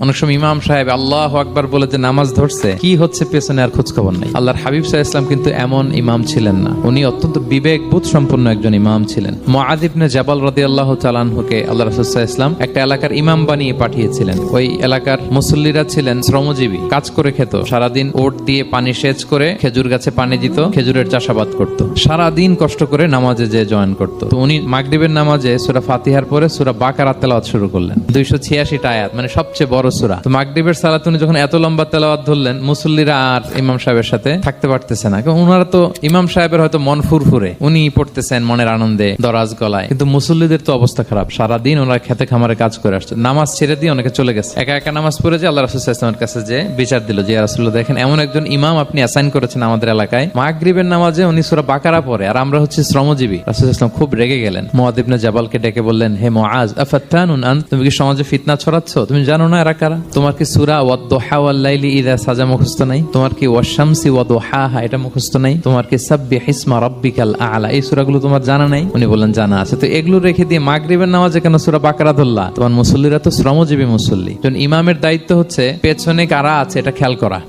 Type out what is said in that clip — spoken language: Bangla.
অনেক সময় ইমাম সাহেব আল্লাহু আকবার বলে যে নামাজ ধরছে, কি হচ্ছে পেছনে আর খোঁজ খবর নেই। আল্লাহর হাবিব সাল্লাল্লাহু আলাইহি ওয়াসাল্লাম কিন্তু এমন ইমাম ছিলেন না, উনি অত্যন্ত বিবেকবোধ সম্পন্ন একজন ইমাম ছিলেন। মুআয ইবনে জাবাল রাদিয়াল্লাহু তাআলা আনহুকে আল্লাহ রাসূল সাল্লাল্লাহু আলাইহি ওয়াসাল্লাম একটা এলাকার ইমাম বানিয়ে পাঠিয়েছিলেন। ওই এলাকার মুসল্লিরা ছিলেন শ্রমজীবী, কাজ করে খেত, সারাদিন ওট দিয়ে পানি সেচ করে খেজুর গাছে পানি দিত, খেজুরের চাষাবাদ করত, সারাদিন কষ্ট করে নামাজে যে জয়েন করত। তো উনি মাগরিবের নামাজে সূরা ফাতিহার পরে সূরা বাকারা তেলাওয়াত শুরু করলেন, 286টা আয়াত, মানে সবচেয়ে বড় সূরা। তো মাগরিবের সালাত উনি যখন এত লম্বা তেলাওয়াত ধরলেন, মুসল্লিরা আর ইমাম সাহেবের সাথে থাকতে পারতেছে না। ওনারা তো ইমাম সাহেবের হয়তো মন ফুরফুরে, উনি পড়তেছেন মনের আনন্দে দরাজ গলায়, কিন্তু মুসল্লিদের তো অবস্থা খারাপ, সারাদিন ওনারা খেতে খামারে কাজ করে আসছে, নামাজ ছেড়ে দিয়ে অনেকে চলে গেছে। একা একা নামাজ পড়ে যে আল্লাহ রাসূল সাল্লাল্লাহু আলাইহি ওয়াসাল্লামের কাছে যে বিচার দিল যে ইয়া রাসূলুল্লাহ, দেখেন এমন একজন ইমাম আপনি অ্যাসাইন করেছেন আমাদের এলাকায়, মাগরিবের নামাজে উনি সূরা বাকারা পড়ে আর আমরা হচ্ছে শ্রমজীবী। রাসূল সাল্লাল্লাহু আলাইহি ওয়াসাল্লাম খুব রেগে গেলেন। মুআয ইবনে জাবালকে ডেকে বললেন, হে মুআয, আফাত্তানুন আন, তুমি কি সমাজে ফিতনা ছড়াচ্ছ? তুমি জানো না এরা কারা? তোমার কি সূরা ওয়াদ-দুহা ওয়াল-লাইলি ইযা সাজা মুখস্থ নাই? তোমার কি ওয়াশ-শামসি ওয়া-দুহাহা এটা মুখস্থ নাই? তোমার কি সাব্বিহিসমা রাব্বিকাল আ'লা এই সূরাগুলো তোমার জানা নাই? উনি বললেন জানা আছে। তো এগুলো রেখে দিয়ে মাগরিবের নামাজে কেন সূরা বাকারা ধরলা? তোমার মুসল্লিরা তো শ্রমজীবী মুসল্লি। ইমামের দায়িত্ব হচ্ছে পেছনে কারা আছে এটা খেয়াল করা।